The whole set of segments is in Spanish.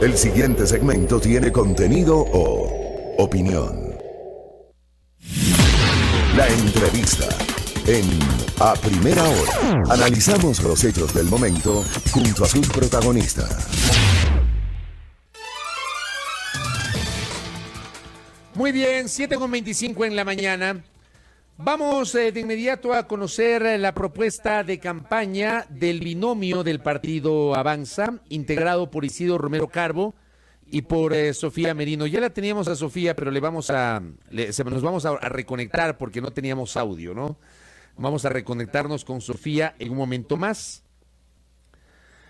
El siguiente segmento tiene contenido o opinión. La entrevista en A Primera Hora. Analizamos los hechos del momento junto a sus protagonistas. Muy bien, 7:25 en la mañana. Vamos de inmediato a conocer la propuesta de campaña del binomio del partido Avanza, integrado por Isidro Romero Carbo y por Sofía Merino. Ya la teníamos a Sofía, pero nos vamos a reconectar porque no teníamos audio, ¿no? Vamos a reconectarnos con Sofía en un momento más.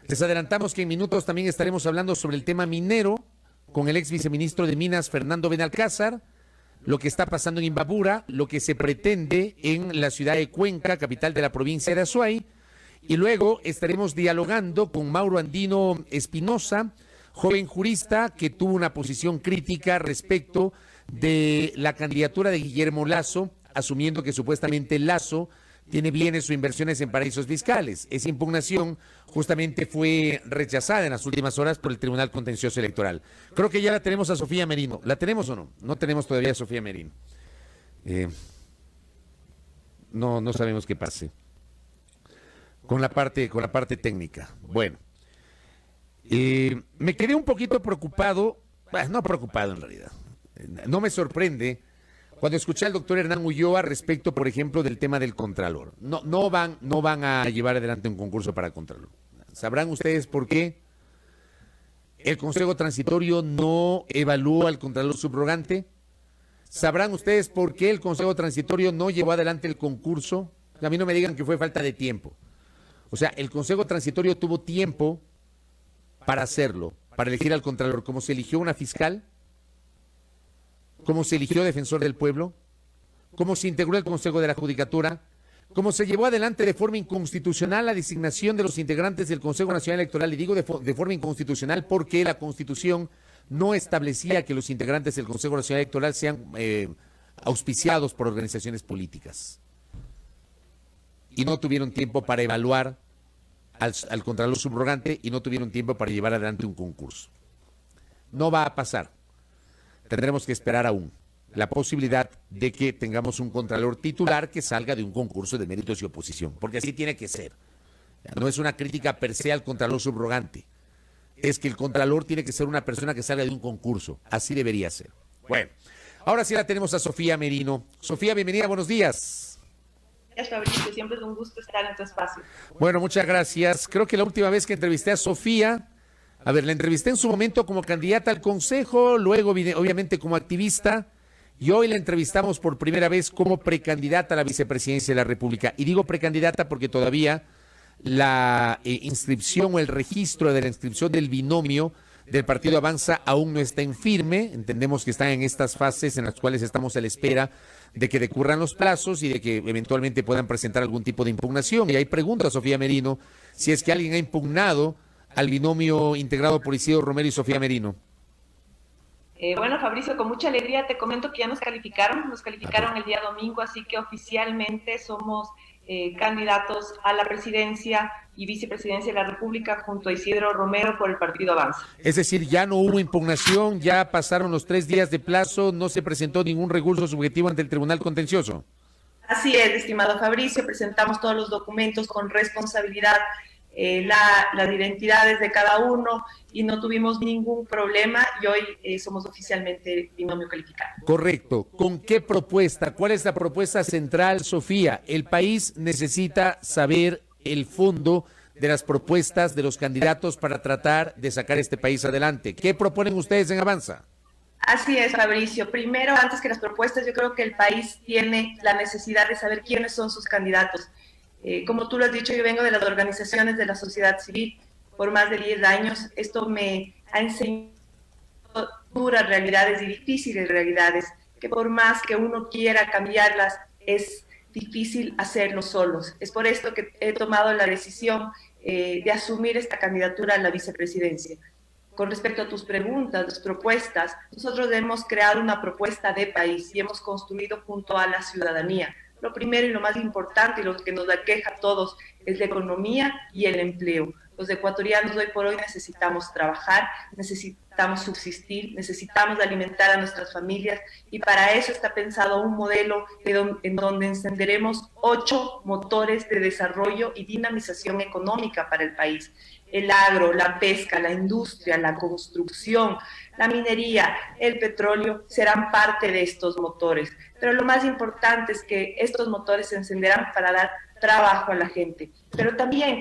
Les adelantamos que en minutos también estaremos hablando sobre el tema minero con el ex viceministro de Minas, Fernando Benalcázar, lo que está pasando en Imbabura, lo que se pretende en la ciudad de Cuenca, capital de la provincia de Azuay, y luego estaremos dialogando con Mauro Andino Espinosa, joven jurista que tuvo una posición crítica respecto de la candidatura de Guillermo Lasso, asumiendo que supuestamente Lasso tiene bienes o inversiones en paraísos fiscales. Esa impugnación justamente fue rechazada en las últimas horas por el Tribunal Contencioso Electoral. Creo que ya la tenemos a Sofía Merino. ¿La tenemos o no? No tenemos todavía a Sofía Merino. No sabemos qué pase con la parte técnica. Bueno, me quedé un poquito preocupado, no preocupado en realidad. No me sorprende cuando escuché al doctor Hernán Ulloa respecto, por ejemplo, del tema del Contralor. No van a llevar adelante un concurso para Contralor. ¿Sabrán ustedes por qué el Consejo Transitorio no evaluó al Contralor subrogante? ¿Sabrán ustedes por qué el Consejo Transitorio no llevó adelante el concurso? A mí no me digan que fue falta de tiempo. O sea, el Consejo Transitorio tuvo tiempo para hacerlo, para elegir al Contralor, como se eligió una fiscal, cómo se eligió defensor del pueblo, cómo se integró el Consejo de la Judicatura, cómo se llevó adelante de forma inconstitucional la designación de los integrantes del Consejo Nacional Electoral. Y digo de forma inconstitucional porque la Constitución no establecía que los integrantes del Consejo Nacional Electoral sean auspiciados por organizaciones políticas. Y no tuvieron tiempo para evaluar al Contralor subrogante y no tuvieron tiempo para llevar adelante un concurso. No va a pasar. Tendremos que esperar aún la posibilidad de que tengamos un Contralor titular que salga de un concurso de méritos y oposición, porque así tiene que ser. No es una crítica per se al Contralor subrogante, es que el Contralor tiene que ser una persona que salga de un concurso, así debería ser. Bueno, ahora sí la tenemos a Sofía Merino. Sofía, bienvenida, buenos días. Gracias, Fabricio, siempre es un gusto estar en tu espacio. Bueno, muchas gracias. Creo que la última vez que entrevisté a Sofía, la entrevisté en su momento como candidata al Consejo, luego obviamente como activista, y hoy la entrevistamos por primera vez como precandidata a la vicepresidencia de la República. Y digo precandidata porque todavía la inscripción o el registro de la inscripción del binomio del Partido Avanza aún no está en firme. Entendemos que están en estas fases en las cuales estamos a la espera de que decurran los plazos y de que eventualmente puedan presentar algún tipo de impugnación. Y ahí pregunta Sofía Merino si es que alguien ha impugnado al binomio integrado por Isidro Romero y Sofía Merino. Bueno, Fabricio, con mucha alegría te comento que ya nos calificaron el día domingo, así que oficialmente somos candidatos a la presidencia y vicepresidencia de la República junto a Isidro Romero por el Partido Avanza. Es decir, ya no hubo impugnación, ya pasaron los 3 días de plazo, no se presentó ningún recurso subjetivo ante el Tribunal Contencioso. Así es, estimado Fabricio, presentamos todos los documentos con responsabilidad, las identidades de cada uno y no tuvimos ningún problema y hoy somos oficialmente binomio calificado. Correcto. ¿Con qué propuesta? ¿Cuál es la propuesta central, Sofía? El país necesita saber el fondo de las propuestas de los candidatos para tratar de sacar este país adelante. ¿Qué proponen ustedes en Avanza? Así es, Fabricio. Primero, antes que las propuestas, yo creo que el país tiene la necesidad de saber quiénes son sus candidatos. Como tú lo has dicho, yo vengo de las organizaciones de la sociedad civil por más de 10 años. Esto me ha enseñado duras realidades y difíciles realidades, que por más que uno quiera cambiarlas, es difícil hacerlo solos. Es por esto que he tomado la decisión de asumir esta candidatura a la vicepresidencia. Con respecto a tus preguntas, tus propuestas, nosotros hemos creado una propuesta de país y hemos construido junto a la ciudadanía. Lo primero y lo más importante y lo que nos aqueja a todos es la economía y el empleo. Los ecuatorianos hoy por hoy necesitamos trabajar, necesitamos subsistir, necesitamos alimentar a nuestras familias y para eso está pensado un modelo en donde encenderemos 8 motores de desarrollo y dinamización económica para el país. El agro, la pesca, la industria, la construcción, la minería, el petróleo serán parte de estos motores. Pero lo más importante es que estos motores se encenderán para dar trabajo a la gente. Pero también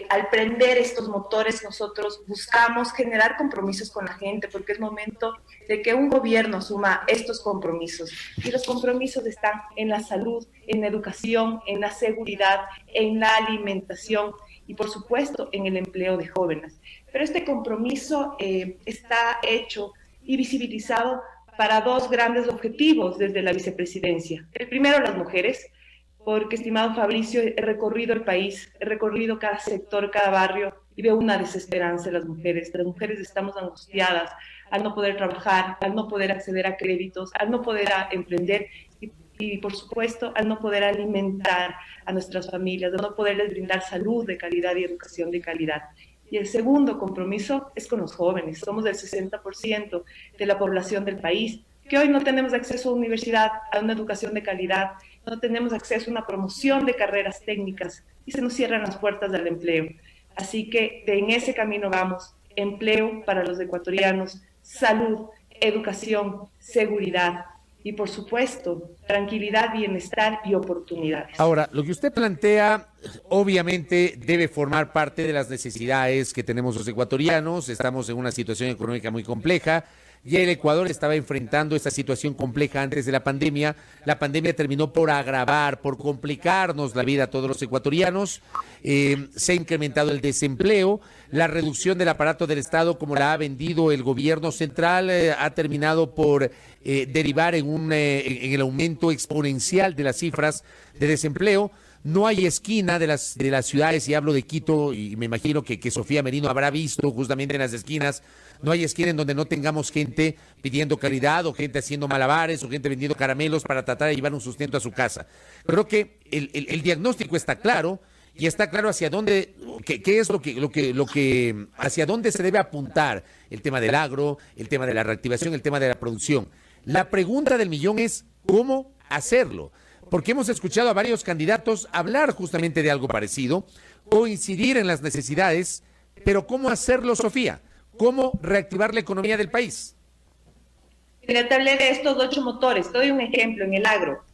al prender estos motores nosotros buscamos generar compromisos con la gente porque es momento de que un gobierno asuma estos compromisos. Y los compromisos están en la salud, en la educación, en la seguridad, en la alimentación y por supuesto en el empleo de jóvenes. Pero este compromiso está hecho y visibilizado para 2 grandes objetivos desde la vicepresidencia. El primero, las mujeres, porque, estimado Fabricio, he recorrido el país, he recorrido cada sector, cada barrio y veo una desesperanza en las mujeres. Las mujeres estamos angustiadas al no poder trabajar, al no poder acceder a créditos, al no poder emprender y, por supuesto, al no poder alimentar a nuestras familias, al no poderles brindar salud de calidad y educación de calidad. Y el segundo compromiso es con los jóvenes. Somos el 60% de la población del país, que hoy no tenemos acceso a universidad, a una educación de calidad, no tenemos acceso a una promoción de carreras técnicas y se nos cierran las puertas del empleo. Así que en ese camino vamos, empleo para los ecuatorianos, salud, educación, seguridad y por supuesto, tranquilidad, bienestar y oportunidades. Ahora, lo que usted plantea obviamente debe formar parte de las necesidades que tenemos los ecuatorianos. Estamos en una situación económica muy compleja. Ya el Ecuador estaba enfrentando esta situación compleja antes de la pandemia. La pandemia terminó por agravar, por complicarnos la vida a todos los ecuatorianos. Se ha incrementado el desempleo. La reducción del aparato del Estado, como la ha vendido el gobierno central, ha terminado por derivar en el aumento exponencial de las cifras de desempleo. No hay esquina de las ciudades, y hablo de Quito, y me imagino que Sofía Merino habrá visto justamente en las esquinas, no hay esquina en donde no tengamos gente pidiendo caridad, o gente haciendo malabares, o gente vendiendo caramelos para tratar de llevar un sustento a su casa. Creo que el diagnóstico está claro, y está claro hacia dónde, qué es hacia dónde se debe apuntar el tema del agro, el tema de la reactivación, el tema de la producción. La pregunta del millón es, ¿cómo hacerlo? Porque hemos escuchado a varios candidatos hablar justamente de algo parecido, coincidir en las necesidades, pero ¿cómo hacerlo, Sofía? ¿Cómo reactivar la economía del país? Mira, te hablé de estos 8 motores. Te doy un ejemplo en el agro.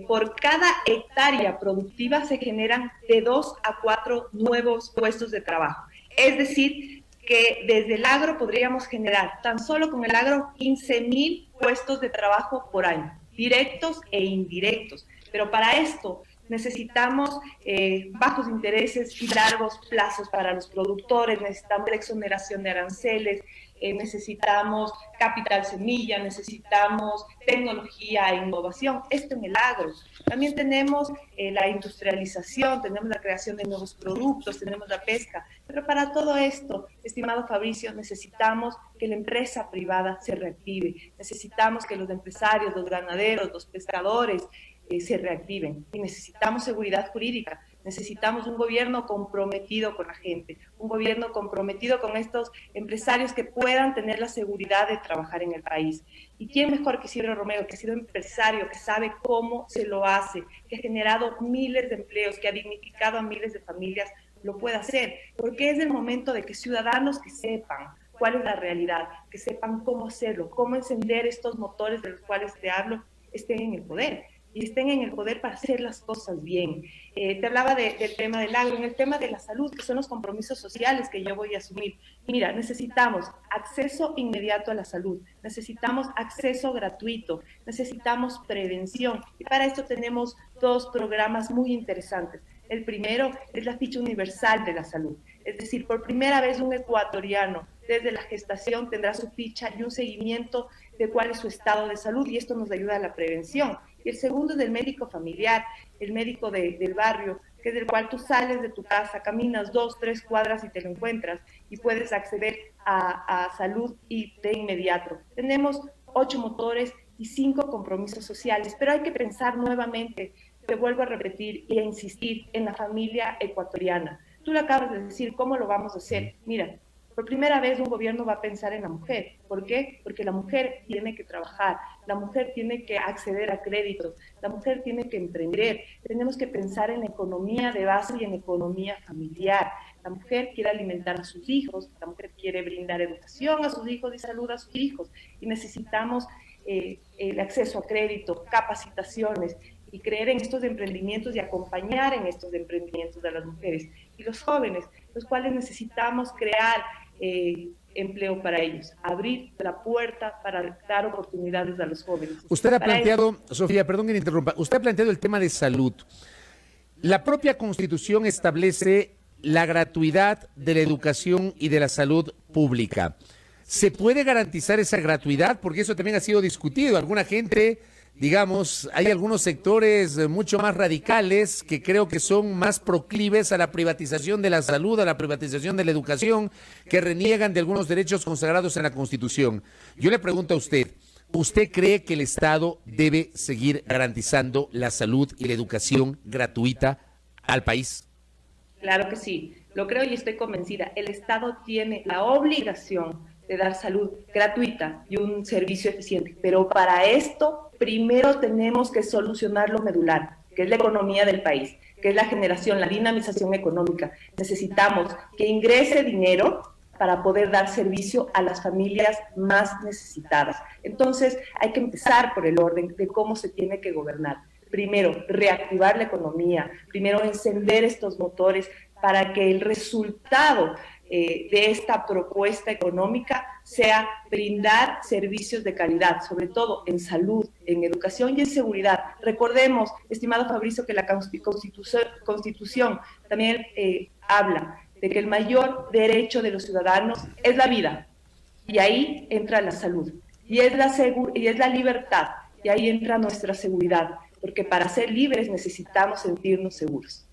Por cada hectárea productiva se generan de 2 a 4 nuevos puestos de trabajo. Es decir, que desde el agro podríamos generar, tan solo con el agro, 15,000 puestos de trabajo por año, directos e indirectos. Pero para esto necesitamos bajos intereses y largos plazos para los productores, necesitamos la exoneración de aranceles, necesitamos capital semilla, necesitamos tecnología e innovación. Esto en el agro. También tenemos la industrialización, tenemos la creación de nuevos productos, tenemos la pesca. Pero para todo esto, estimado Fabricio, necesitamos que la empresa privada se reactive. Necesitamos que los empresarios, los ganaderos, los pescadores se reactiven. Y necesitamos seguridad jurídica. Necesitamos un gobierno comprometido con la gente, un gobierno comprometido con estos empresarios que puedan tener la seguridad de trabajar en el país. ¿Y quién mejor que Isidro Romero, que ha sido empresario, que sabe cómo se lo hace, que ha generado miles de empleos, que ha dignificado a miles de familias, lo puede hacer? Porque es el momento de que ciudadanos que sepan cuál es la realidad, que sepan cómo hacerlo, cómo encender estos motores de los cuales te hablo, estén en el poder. Y estén en el poder para hacer las cosas bien. Te hablaba del tema del agro, en el tema de la salud, que son los compromisos sociales que yo voy a asumir. Mira, necesitamos acceso inmediato a la salud, necesitamos acceso gratuito, necesitamos prevención. Y para esto tenemos 2 programas muy interesantes. El primero es la ficha universal de la salud. Es decir, por primera vez un ecuatoriano desde la gestación tendrá su ficha y un seguimiento de cuál es su estado de salud, y esto nos ayuda a la prevención. Y el segundo es del médico familiar, el médico del barrio, que es del cual tú sales de tu casa, caminas 2, 3 cuadras y te lo encuentras y puedes acceder a salud y de inmediato. Tenemos 8 motores y 5 compromisos sociales, pero hay que pensar nuevamente, te vuelvo a repetir y a insistir, en la familia ecuatoriana. Tú lo acabas de decir, ¿cómo lo vamos a hacer? Mira, por primera vez un gobierno va a pensar en la mujer. ¿Por qué? Porque la mujer tiene que trabajar, la mujer tiene que acceder a créditos, la mujer tiene que emprender. Tenemos que pensar en la economía de base y en la economía familiar. La mujer quiere alimentar a sus hijos, la mujer quiere brindar educación a sus hijos y salud a sus hijos. Y necesitamos el acceso a crédito, capacitaciones, y creer en estos emprendimientos y acompañar en estos emprendimientos de las mujeres y los jóvenes, los cuales necesitamos crear empleo para ellos, abrir la puerta para dar oportunidades a los jóvenes. Usted ha planteado, Sofía, perdón que me interrumpa, usted ha planteado el tema de salud. La propia Constitución establece la gratuidad de la educación y de la salud pública. ¿Se puede garantizar esa gratuidad? Porque eso también ha sido discutido. Alguna gente, digamos, hay algunos sectores mucho más radicales que creo que son más proclives a la privatización de la salud, a la privatización de la educación, que reniegan de algunos derechos consagrados en la Constitución. Yo le pregunto a usted, ¿usted cree que el Estado debe seguir garantizando la salud y la educación gratuita al país? Claro que sí, lo creo y estoy convencida. El Estado tiene la obligación de dar salud gratuita y un servicio eficiente. Pero para esto, primero tenemos que solucionar lo medular, que es la economía del país, que es la generación, la dinamización económica. Necesitamos que ingrese dinero para poder dar servicio a las familias más necesitadas. Entonces, hay que empezar por el orden de cómo se tiene que gobernar. Primero, reactivar la economía, primero encender estos motores para que el resultado de esta propuesta económica sea brindar servicios de calidad, sobre todo en salud, en educación y en seguridad. Recordemos, estimado Fabricio, que la Constitución también habla de que el mayor derecho de los ciudadanos es la vida, y ahí entra la salud, y es la libertad, y ahí entra nuestra seguridad, porque para ser libres necesitamos sentirnos seguros.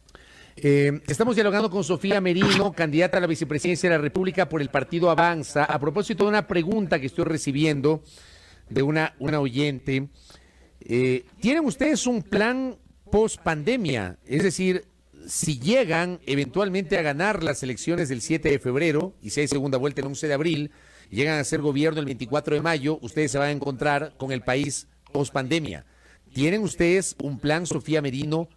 Estamos dialogando con Sofía Merino, candidata a la vicepresidencia de la República por el partido Avanza, a propósito de una pregunta que estoy recibiendo de una oyente. ¿Tienen ustedes un plan post pandemia? Es decir, si llegan eventualmente a ganar las elecciones del 7 de febrero y si hay segunda vuelta el 11 de abril, y llegan a ser gobierno el 24 de mayo, ustedes se van a encontrar con el país post pandemia. ¿Tienen ustedes un plan, Sofía Merino,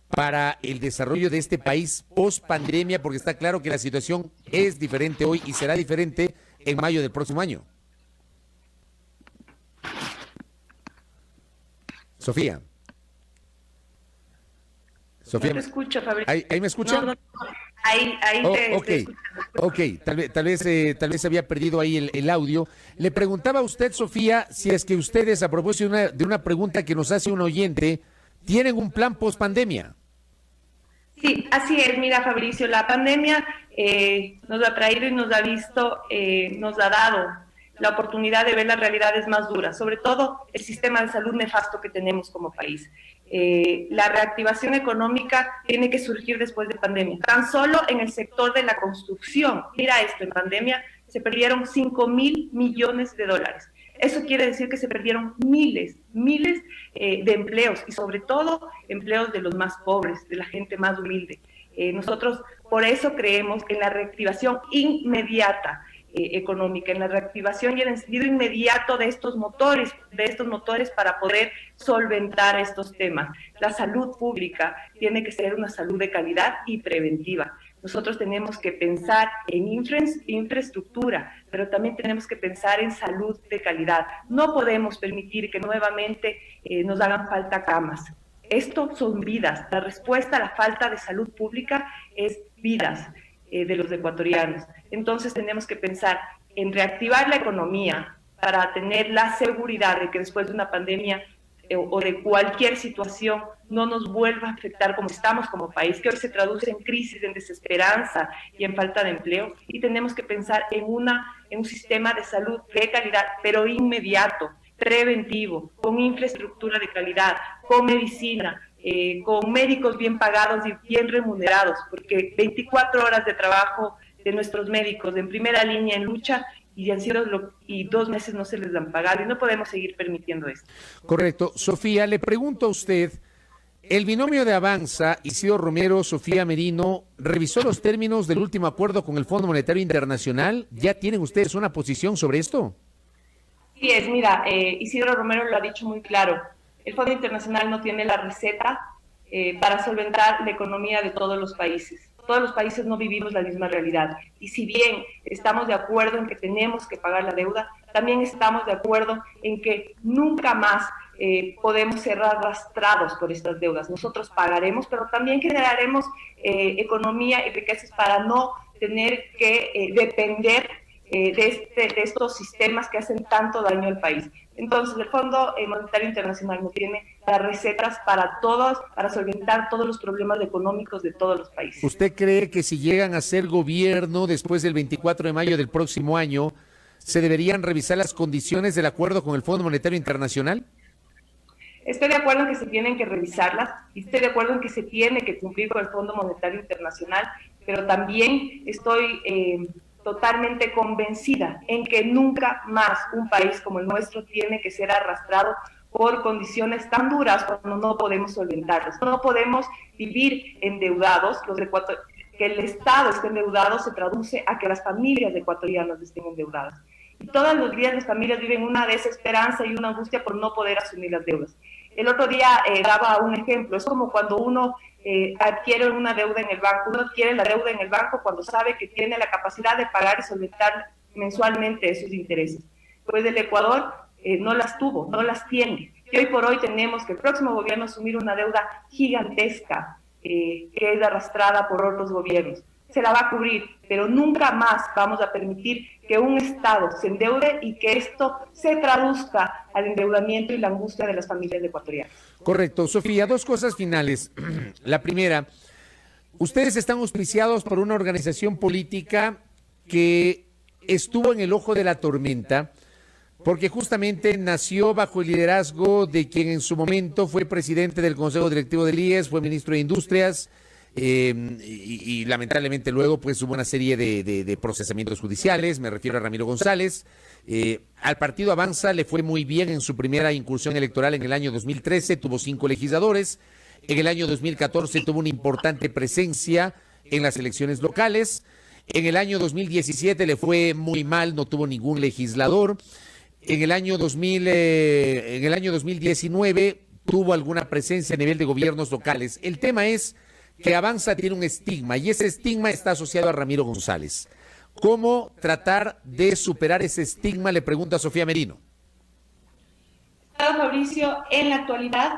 para el desarrollo de este país post pandemia? Porque está claro que la situación es diferente hoy y será diferente en mayo del próximo año. Sofía. Sofía. No te escucho, Fabricio. ¿Ahí me escucha? No. Ahí te escucho. Ok, tal vez había perdido ahí el audio. Le preguntaba a usted, Sofía, si es que ustedes, a propósito de una pregunta que nos hace un oyente, ¿tienen un plan post pandemia? Sí, así es. Mira, Fabricio, la pandemia nos ha traído y nos ha dado la oportunidad de ver las realidades más duras, sobre todo el sistema de salud nefasto que tenemos como país. La reactivación económica tiene que surgir después de pandemia. Tan solo en el sector de la construcción, mira esto, en pandemia se perdieron 5.000 millones de dólares. Eso quiere decir que se perdieron miles de empleos y sobre todo empleos de los más pobres, de la gente más humilde. Nosotros por eso creemos en la reactivación inmediata económica, en la reactivación y el encendido inmediato de estos motores para poder solventar estos temas. La salud pública tiene que ser una salud de calidad y preventiva. Nosotros tenemos que pensar en infraestructura, pero también tenemos que pensar en salud de calidad. No podemos permitir que nuevamente nos hagan falta camas. Esto son vidas. La respuesta a la falta de salud pública es vidas de los ecuatorianos. Entonces tenemos que pensar en reactivar la economía para tener la seguridad de que después de una pandemia o de cualquier situación no nos vuelva a afectar como estamos como país, que hoy se traduce en crisis, en desesperanza y en falta de empleo. Y tenemos que pensar en un sistema de salud de calidad, pero inmediato, preventivo, con infraestructura de calidad, con medicina, con médicos bien pagados y bien remunerados, porque 24 horas de trabajo de nuestros médicos en primera línea en lucha y 2 meses no se les han pagado y no podemos seguir permitiendo esto. Correcto. Sofía, le pregunto a usted, El binomio de Avanza, Isidro Romero, Sofía Merino, revisó los términos del último acuerdo con el Fondo Monetario Internacional. ¿Ya tienen ustedes una posición sobre esto? Sí, mira, Isidro Romero lo ha dicho muy claro. El Fondo Internacional no tiene la receta para solventar la economía de todos los países. Todos los países no vivimos la misma realidad. Y si bien estamos de acuerdo en que tenemos que pagar la deuda, también estamos de acuerdo en que nunca más podemos ser arrastrados por estas deudas. Nosotros pagaremos, pero también generaremos economía y riquezas para no tener que depender de estos sistemas que hacen tanto daño al país. Entonces, el Fondo Monetario Internacional no tiene las recetas para todos, para solventar todos los problemas económicos de todos los países. ¿Usted cree que si llegan a ser gobierno después del 24 de mayo del próximo año, se deberían revisar las condiciones del acuerdo con el Fondo Monetario Internacional? Estoy de acuerdo en que se tienen que revisarlas y estoy de acuerdo en que se tiene que cumplir con el Fondo Monetario Internacional, pero también estoy totalmente convencida en que nunca más un país como el nuestro tiene que ser arrastrado por condiciones tan duras cuando no podemos solventarlas. No podemos vivir endeudados. Que el Estado esté endeudado se traduce a que las familias ecuatorianas estén endeudadas. Y todos los días las familias viven una desesperanza y una angustia por no poder asumir las deudas. El otro día daba un ejemplo, es como cuando uno adquiere una deuda en el banco, uno adquiere la deuda en el banco cuando sabe que tiene la capacidad de pagar y solventar mensualmente esos intereses. Pues el Ecuador no las tuvo, no las tiene. Y hoy por hoy tenemos que el próximo gobierno asumir una deuda gigantesca que es arrastrada por otros gobiernos. Se la va a cubrir, pero nunca más vamos a permitir que un Estado se endeude y que esto se traduzca al endeudamiento y la angustia de las familias ecuatorianas. Correcto. Sofía, dos cosas finales. La primera, ustedes están auspiciados por una organización política que estuvo en el ojo de la tormenta porque justamente nació bajo el liderazgo de quien en su momento fue presidente del Consejo Directivo del IES, fue ministro de Industrias, y lamentablemente luego pues hubo una serie de procesamientos judiciales. Me refiero a Ramiro González. Al partido Avanza le fue muy bien en su primera incursión electoral en el año 2013, tuvo 5 legisladores. En el año 2014 tuvo una importante presencia en las elecciones locales. En el año 2017 le fue muy mal, no tuvo ningún legislador. En el año 2019 tuvo alguna presencia a nivel de gobiernos locales. El tema es que Avanza tiene un estigma y ese estigma está asociado a Ramiro González. ¿Cómo tratar de superar ese estigma? Le pregunta Sofía Merino. Fabricio, en la actualidad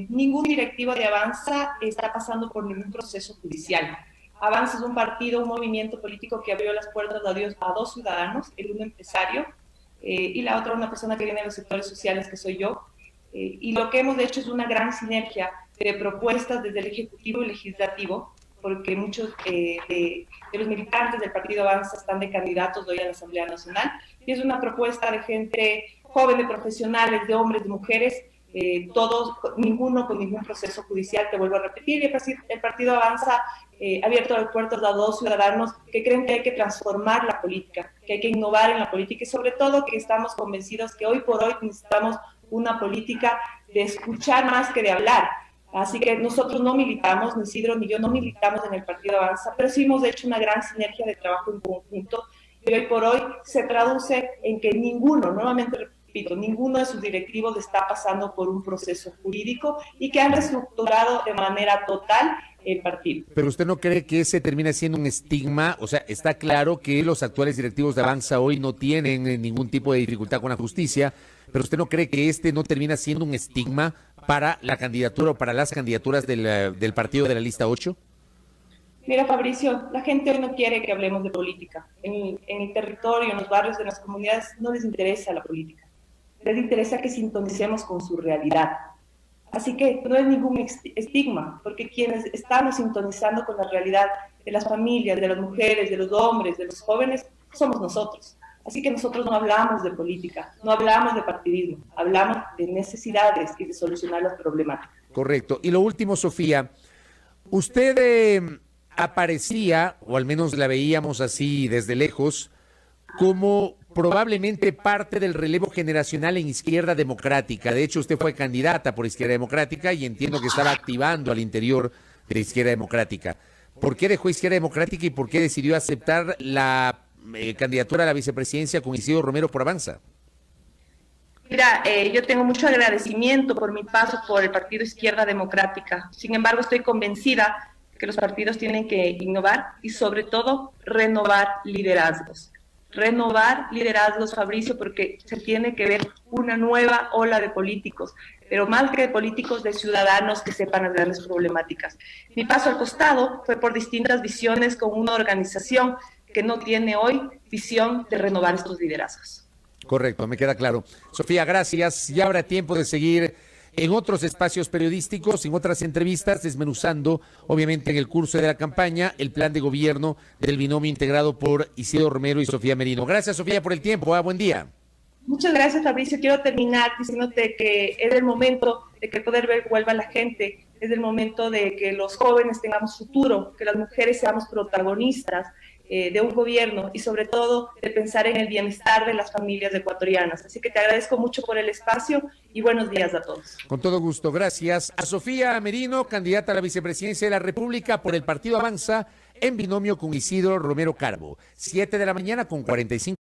ningún directivo de Avanza está pasando por ningún proceso judicial. Avanza es un partido, un movimiento político que abrió las puertas a dos ciudadanos, el uno empresario y la otra una persona que viene de los sectores sociales, que soy yo. Y lo que hemos hecho es una gran sinergia de propuestas desde el Ejecutivo y Legislativo, porque muchos de los militantes del Partido Avanza están de candidatos hoy a la Asamblea Nacional, y es una propuesta de gente joven, de profesionales, de hombres, de mujeres, todos, ninguno con ningún proceso judicial, te vuelvo a repetir, y el Partido Avanza ha abierto las puertas a dos ciudadanos que creen que hay que transformar la política, que hay que innovar en la política, y sobre todo que estamos convencidos que hoy por hoy necesitamos una política de escuchar más que de hablar. Así que nosotros no militamos, ni Isidro ni yo no militamos en el Partido Avanza, pero sí hemos hecho una gran sinergia de trabajo en conjunto, y hoy por hoy se traduce en que ninguno, nuevamente repito, ninguno de sus directivos está pasando por un proceso jurídico y que han reestructurado de manera total el partido. ¿Pero usted no cree que ese termina siendo un estigma? O sea, está claro que los actuales directivos de Avanza hoy no tienen ningún tipo de dificultad con la justicia, pero ¿usted no cree que este no termina siendo un estigma para la candidatura o para las candidaturas del partido de la lista 8? Mira, Fabricio, la gente hoy no quiere que hablemos de política. En el territorio, en los barrios, en las comunidades, no les interesa la política. Les interesa que sintonicemos con su realidad. Así que no es ningún estigma, porque quienes estamos sintonizando con la realidad de las familias, de las mujeres, de los hombres, de los jóvenes, somos nosotros. Así que nosotros no hablamos de política, no hablamos de partidismo, hablamos de necesidades y de solucionar las problemáticas. Correcto. Y lo último, Sofía, usted aparecía, o al menos la veíamos así desde lejos, como probablemente parte del relevo generacional en Izquierda Democrática. De hecho, usted fue candidata por Izquierda Democrática y entiendo que estaba activando al interior de Izquierda Democrática. ¿Por qué dejó Izquierda Democrática y por qué decidió aceptar la candidatura a la vicepresidencia con Isidro Romero por Avanza? Mira, yo tengo mucho agradecimiento por mi paso por el Partido Izquierda Democrática. Sin embargo, estoy convencida que los partidos tienen que innovar y sobre todo renovar liderazgos. Renovar liderazgos, Fabricio, porque se tiene que ver una nueva ola de políticos, pero más que de políticos, de ciudadanos que sepan las grandes problemáticas. Mi paso al costado fue por distintas visiones con una organización que no tiene hoy visión de renovar estos liderazgos. Correcto, me queda claro. Sofía, gracias. Ya habrá tiempo de seguir en otros espacios periodísticos, en otras entrevistas, desmenuzando, obviamente en el curso de la campaña, el plan de gobierno del binomio integrado por Isidro Romero y Sofía Merino. Gracias, Sofía, por el tiempo. Buen día. Muchas gracias, Fabricio. Quiero terminar diciéndote que es el momento de que el poder ver vuelva a la gente, es el momento de que los jóvenes tengamos futuro, que las mujeres seamos protagonistas de un gobierno y sobre todo de pensar en el bienestar de las familias ecuatorianas. Así que te agradezco mucho por el espacio y buenos días a todos. Con todo gusto, gracias. A Sofía Merino, candidata a la vicepresidencia de la República por el Partido Avanza, en binomio con Isidro Romero Carbo. 7 de la mañana con 45.